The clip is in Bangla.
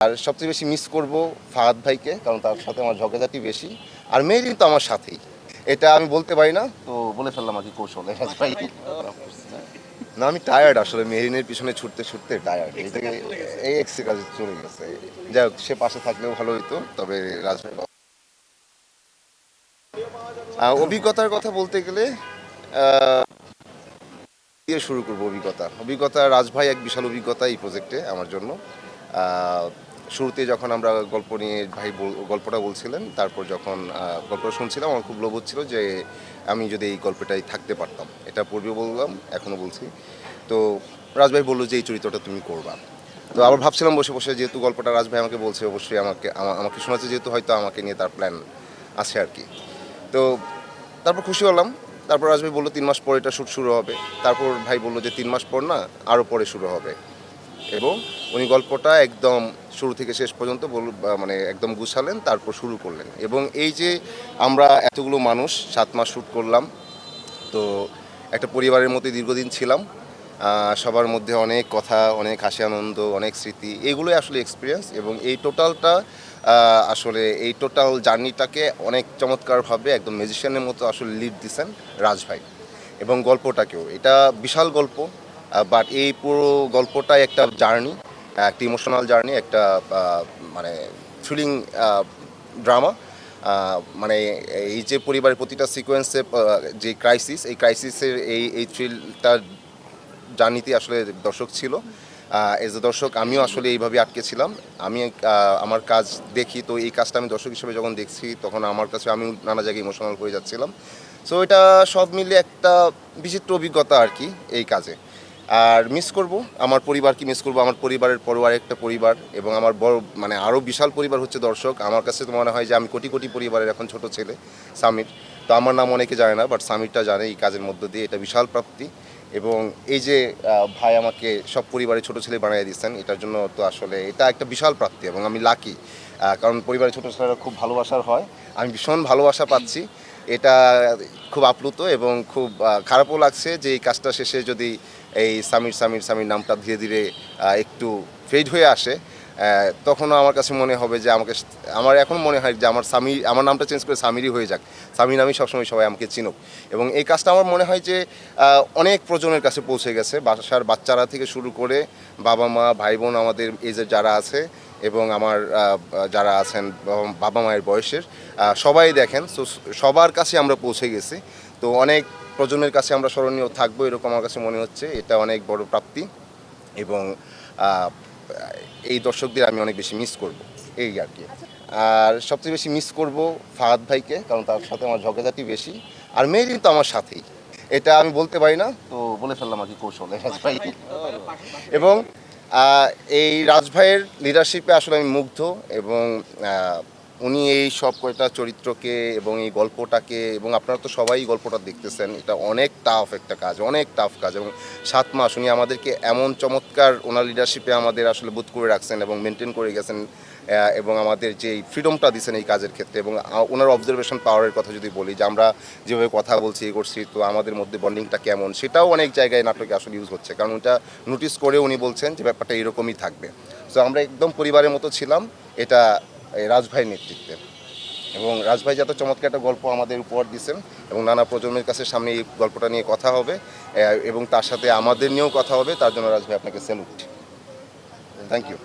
আর সবচেয়ে বেশি মিস করব ফাহাদ ভাইকে, কারণ তার সাথে আমার ঝগড়াঝাটি বেশি। আর মেহেরিন তো আমার সাথেই, এটা আমি বলতে পারি না, তো বলে ফেললাম আর কি কৌশলে রাজ ভাই। না, আমি টায়ার্ড আসলে, মেহেরিনের পিছনে ছুটতে ছুটতে টায়ার্ড, এই থেকে এই এক্সের কাজে চলে গেছে। যাই হোক, সে পাশে থাকলেও ভালো হইতো, তবে রাজ ভাই অভিজ্ঞতার কথা বলতে গেলে দিয়ে শুরু করবো। অভিজ্ঞতা রাজভাই এক বিশাল অভিজ্ঞতা এই প্রজেক্টে আমার জন্য। শুরুতে যখন আমরা গল্প নিয়ে ভাই গল্পটা বলছিলেন, তারপর যখন গল্পটা শুনছিলাম, আমার খুব লোভ হচ্ছিল যে আমি যদি এই গল্পটাই থাকতে পারতাম। এটা পূর্বে বললাম, এখনও বলছি। তো রাজভাই বললো যে এই চরিত্রটা তুমি করবা। তো আবার ভাবছিলাম বসে বসে, যেহেতু গল্পটা রাজভাই আমাকে বলছে, অবশ্যই আমাকে শোনাচ্ছে, যেহেতু হয়তো আমাকে নিয়ে তার প্ল্যান আছে আর কি। তো তারপর খুশি হলাম। তারপর রাজভাই বললো 3 মাস পর এটা শ্যুট শুরু হবে। তারপর ভাই বললো যে 3 মাস পর না, আরও পরে শুরু হবে। এবং উনি গল্পটা একদম শুরু থেকে শেষ পর্যন্ত মানে একদম গুছালেন, তারপর শুরু করলেন। এবং এই যে আমরা এতগুলো মানুষ 7 মাস শ্যুট করলাম, তো একটা পরিবারের মধ্যে দীর্ঘদিন ছিলাম। সবার মধ্যে অনেক কথা, অনেক হাসি আনন্দ, অনেক স্মৃতি, এগুলোই আসলে এক্সপিরিয়েন্স। এবং এই টোটালটা আসলে এই টোটাল জার্নিটাকে অনেক চমৎকারভাবে একদম ম্যাজিশিয়ানের মতো আসলে লিড দিছেন রাজভাই। এবং গল্পটাকেও, এটা বিশাল গল্প, বাট এই পুরো গল্পটাই একটা জার্নি, একটা ইমোশনাল জার্নি, একটা মানে থ্রিলিং ড্রামা। মানে এই যে পরিবারের প্রতিটা সিকোয়েন্সে যে ক্রাইসিস, এই ক্রাইসিসের এই থ্রিলটা জার্নিতে আসলে দর্শক ছিল। এজ এ দর্শক আমিও আসলে এইভাবে আটকে ছিলাম। আমি আমার কাজ দেখি, তো এই কাজটা আমি দর্শক হিসেবে যখন দেখছি, তখন আমার কাছে আমি নানা জায়গায় ইমোশনাল হয়ে যাচ্ছিলাম। সো এটা সব মিলে একটা বিচিত্র অভিজ্ঞতা আর কি এই কাজে। আর মিস করব আমার পরিবারকে, মিস করব আমার পরিবারের পরও আরেকটা পরিবার, এবং আমার বড় মানে আরও বিশাল পরিবার হচ্ছে দর্শক। আমার কাছে তো মনে হয় যে আমি কোটি কোটি পরিবারের এখন ছোট ছেলে, সামির। তো আমার নাম অনেকে জানে না, বাট সামিরটা জানে এই কাজের মধ্য দিয়ে, এটা বিশাল প্রাপ্তি। এবং এই যে ভাই আমাকে সব পরিবারের ছোট ছেলে বানিয়ে দিচ্ছেন, এটার জন্য তো আসলে এটা একটা বিশাল প্রাপ্তি, এবং আমি লাকি। কারণ পরিবারের ছোট ছেলেরা খুব ভালোবাসার হয়, আমি ভীষণ ভালোবাসা পাচ্ছি। এটা খুব আপ্লুত, এবং খুব খারাপও লাগছে যে এই কাজটা শেষে যদি এই সামির সামির সামির নামটা ধীরে ধীরে একটু ফেড হয়ে আসে, তখনও আমার কাছে মনে হবে যে আমার এখন মনে হয় যে আমার নামটা চেঞ্জ করে সামিরই হয়ে যাক। সামির নামই সবসময় সবাই আমাকে চিনুক। এবং এই কাজটা আমার মনে হয় যে অনেক প্রজন্মের কাছে পৌঁছে গেছে, বাসার বাচ্চারা থেকে শুরু করে বাবা মা ভাই বোন আমাদের এজের যারা আছে, এবং আমার যারা আছেন বাবা মায়ের বয়সের, সবাই দেখেন। সো সবার কাছে আমরা পৌঁছে গেছি। তো অনেক প্রজন্মের কাছে আমরা স্মরণীয় থাকবো, এরকম আমার কাছে মনে হচ্ছে। এটা অনেক বড় প্রাপ্তি, এবং এই দর্শকদের আমি অনেক বেশি মিস করব, এই আর কি। আর সবচেয়ে বেশি মিস করব ফাহাদ ভাইকে, কারণ তার সাথে আমার ঝগড়াঝাটি বেশি। আর মেহেরিন তো আমার সাথেই, এটা আমি বলতে পারি না, তো বলে ফেললাম আর কি কৌশলে রাজ ভাই। এবং এই রাজ ভাইয়ের লিডারশিপে আসলে আমি মুগ্ধ। এবং উনি এই সব কয়টা চরিত্রকে এবং এই গল্পটাকে, এবং আপনারা তো সবাই গল্পটা দেখতেছেন, এটা অনেক টাফ একটা কাজ, অনেক টাফ কাজ। এবং 7 মাস উনি আমাদেরকে এমন চমৎকার ওনার লিডারশিপে আমাদের আসলে বুথ করে রাখছেন এবং মেনটেন করে গেছেন, এবং আমাদের যে ফ্রিডমটা দিচ্ছেন এই কাজের ক্ষেত্রে। এবং ওনার অবজারভেশন পাওয়ারের কথা যদি বলি, যে আমরা যেভাবে কথা বলছি এ করছি, তো আমাদের মধ্যে বন্ডিংটা কেমন, সেটাও অনেক জায়গায় নাটকে আসলে ইউজ হচ্ছে, কারণ ওটা নোটিস করে উনি বলছেন যে ব্যাপারটা এরকমই থাকবে। সো আমরা একদম পরিবারের মতো ছিলাম, এটা রাজভাইয়ের নেতৃত্বে। এবং রাজভাই যত চমৎকার একটা গল্প আমাদের উপহার দিচ্ছেন, এবং নানা প্রজন্মের কাছে সামনে এই গল্পটা নিয়ে কথা হবে, এবং তার সাথে আমাদের নিয়েও কথা হবে, তার জন্য রাজভাই আপনাকে স্যালুট। Thank you.